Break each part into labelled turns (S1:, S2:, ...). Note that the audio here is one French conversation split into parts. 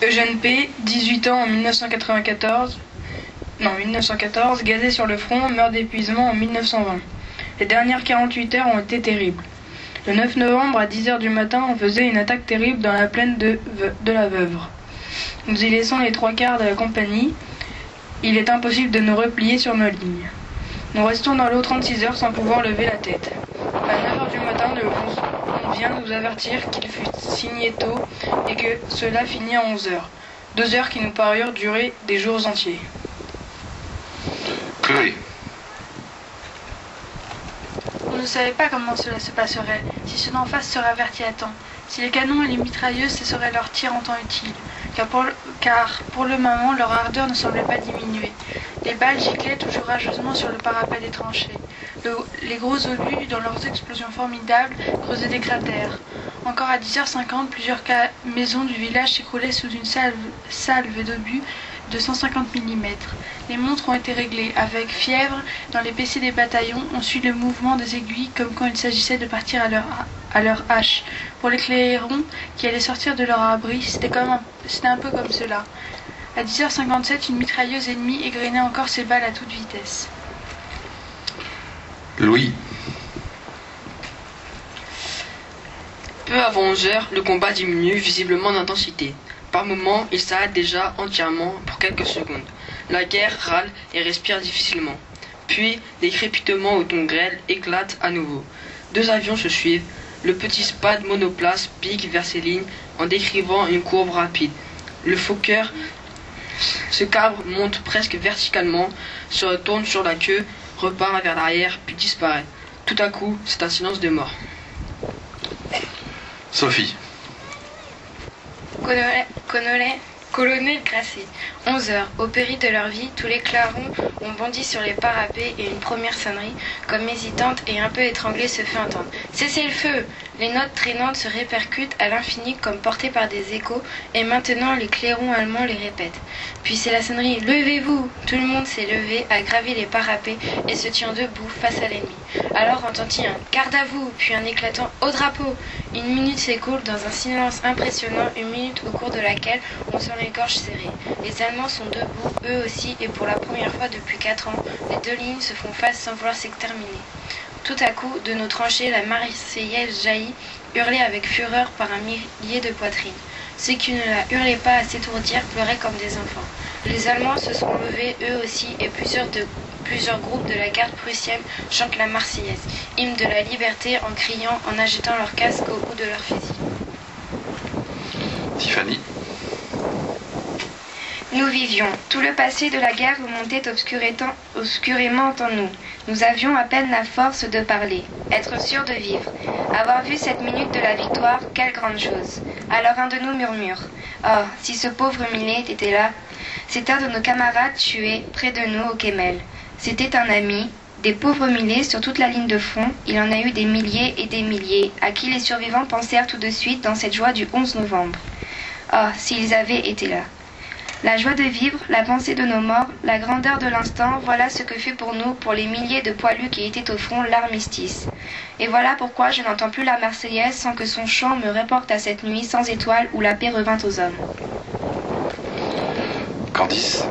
S1: Eugène P., 18 ans en 1914, gazé sur le front, meurt d'épuisement en 1920. Les dernières 48 heures ont été terribles. Le 9 novembre à 10 heures du matin, on faisait une attaque terrible dans la plaine de la Veuvre. Nous y laissons les 3/4 de la compagnie. Il est impossible de nous replier sur nos lignes. Nous restons dans l'eau 36 heures sans pouvoir lever la tête. À 9 heures du matin le 11, on vient nous avertir qu'il fut signé tôt et que cela finit à 11 heures. 2 heures qui nous parurent durer des jours entiers.
S2: Chloé.
S3: On ne savait pas comment cela se passerait, si ceux d'en face seraient avertis à temps, si les canons et les mitrailleuses cesseraient leur tir en temps utile, car pour le moment leur ardeur ne semblait pas diminuer. Les balles giclaient toujours rageusement sur le parapet des tranchées. Les gros obus, dans leurs explosions formidables, creusaient des cratères. Encore à 10h50, plusieurs maisons du village s'écroulaient sous une salve d'obus de 150 mm. Les montres ont été réglées. Avec fièvre, dans les PC des bataillons, on suit le mouvement des aiguilles comme quand il s'agissait de partir à leur hache. Pour les clairons qui allaient sortir de leur abri, c'était un peu comme cela. À 10h57, une mitrailleuse ennemie égrenait encore ses balles à toute vitesse.
S2: Louis.
S4: Peu avant 11 heures, le combat diminue visiblement d'intensité. Par moments, il s'arrête déjà entièrement pour quelques secondes. La guerre râle et respire difficilement. Puis, des crépitements au ton grêle éclatent à nouveau. 2 avions se suivent. Le petit Spad monoplace pique vers ses lignes en décrivant une courbe rapide. Le Fokker se cabre, monte presque verticalement, se retourne sur la queue, repart vers l'arrière, puis disparaît. Tout à coup, c'est un silence de mort.
S2: Sophie.
S5: Colonel Grasset. 11 heures. Au péril de leur vie, tous les clarons ont bondi sur les parapets et une première sonnerie, comme hésitante et un peu étranglée, se fait entendre. Cessez le feu! Les notes traînantes se répercutent à l'infini comme portées par des échos, et maintenant les clairons allemands les répètent. Puis c'est la sonnerie. Levez-vous! Tout le monde s'est levé, a gravi les parapets et se tient debout face à l'ennemi. Alors entend-il un garde à vous, puis un éclatant au drapeau. Une minute s'écoule dans un silence impressionnant, une minute au cours de laquelle on sent les gorges serrées. Les Allemands sont debout, eux aussi, et pour la première fois depuis 4 ans, les deux lignes se font face sans vouloir s'exterminer. Tout à coup, de nos tranchées, la Marseillaise jaillit, hurlée avec fureur par un millier de poitrines. Ceux qui ne la hurlaient pas à s'étourdir pleuraient comme des enfants. Les Allemands se sont levés, eux aussi, et plusieurs groupes de la garde prussienne chantent la Marseillaise, hymne de la liberté, en criant, en agitant leurs casques au bout de leurs fusils.
S2: Tiffany.
S6: Nous vivions. Tout le passé de la guerre remontait obscurément en nous. Nous avions à peine la force de parler. Être sûr de vivre. Avoir vu cette minute de la victoire, quelle grande chose. Alors un de nous murmure. Oh, si ce pauvre Millet était là. C'est un de nos camarades tués près de nous au Kemmel. C'était un ami. Des pauvres Millets sur toute la ligne de front, il en a eu des milliers et des milliers, à qui les survivants pensèrent tout de suite dans cette joie du 11 novembre. Oh, s'ils avaient été là. La joie de vivre, la pensée de nos morts, la grandeur de l'instant, voilà ce que fut pour nous, pour les milliers de poilus qui étaient au front, l'armistice. Et voilà pourquoi je n'entends plus la Marseillaise sans que son chant me reporte à cette nuit sans étoiles où la paix revint aux hommes.
S2: Candice.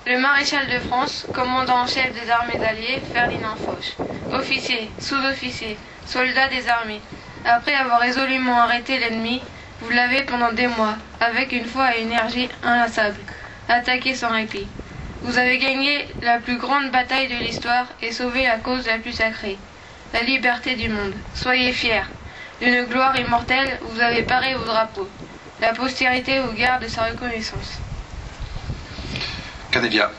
S7: Le maréchal de France, commandant en chef des armées alliées, Ferdinand Foch. Officiers, sous-officiers, soldats des armées. Après avoir résolument arrêté l'ennemi, vous l'avez pendant des mois, avec une foi et une énergie inlassables, attaqué sans répit. Vous avez gagné la plus grande bataille de l'histoire et sauvé la cause la plus sacrée, la liberté du monde. Soyez fiers. D'une gloire immortelle, vous avez paré vos drapeaux. La postérité vous garde sa reconnaissance.
S2: Canelia.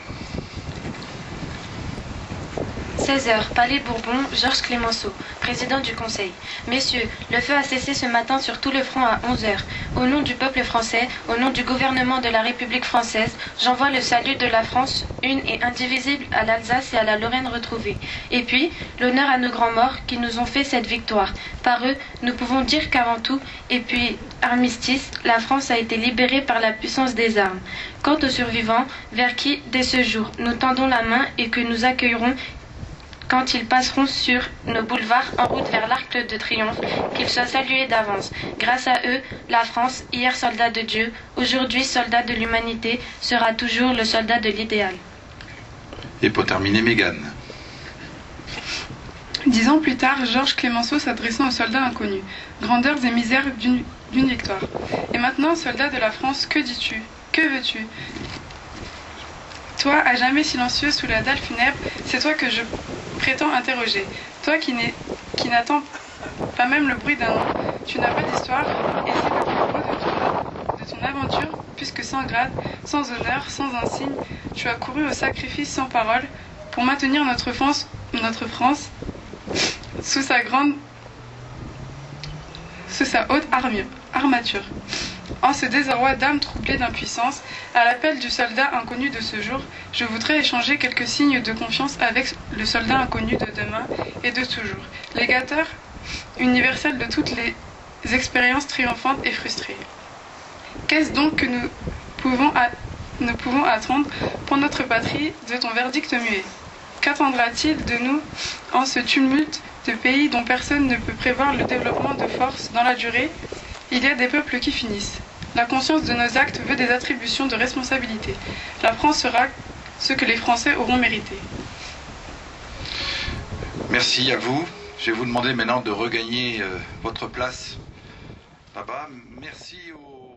S5: 16h, Palais Bourbon, Georges Clemenceau, président du Conseil. Messieurs, le feu a cessé ce matin sur tout le front à 11h. Au nom du peuple français, au nom du gouvernement de la République française, j'envoie le salut de la France, une et indivisible, à l'Alsace et à la Lorraine retrouvée. Et puis, l'honneur à nos grands morts qui nous ont fait cette victoire. Par eux, nous pouvons dire qu'avant tout, et puis armistice, la France a été libérée par la puissance des armes. Quant aux survivants, vers qui, dès ce jour, nous tendons la main et que nous accueillerons
S7: quand ils passeront sur nos boulevards en route vers l'Arc de Triomphe, qu'ils soient salués d'avance. Grâce à eux, la France, hier soldat de Dieu, aujourd'hui soldat de l'humanité, sera toujours le soldat de l'idéal.
S2: Et pour terminer, Mégane.
S8: 10 ans plus tard, Georges Clémenceau s'adressant aux soldats inconnus. Grandeurs et misères d'une victoire. Et maintenant, soldat de la France, que dis-tu? Que veux-tu? Toi, à jamais silencieux sous la dalle funèbre, c'est toi que je prétends interroger. Toi qui n'attends pas même le bruit d'un nom. Tu n'as pas d'histoire, et c'est le plus beau de ton aventure, puisque sans grade, sans honneur, sans insigne, tu as couru au sacrifice sans parole pour maintenir notre France sous sa haute armature. En ce désarroi d'âme troublée d'impuissance, à l'appel du soldat inconnu de ce jour, je voudrais échanger quelques signes de confiance avec le soldat inconnu de demain et de toujours, légateur universel de toutes les expériences triomphantes et frustrées. Qu'est-ce donc que nous pouvons attendre pour notre patrie de ton verdict muet? Qu'attendra-t-il de nous en ce tumulte de pays dont personne ne peut prévoir le développement de force dans la durée? Il y a des peuples qui finissent. La conscience de nos actes veut des attributions de responsabilité. La France sera ce que les Français auront mérité.
S2: Merci à vous. Je vais vous demander maintenant de regagner votre place là-bas. Merci aux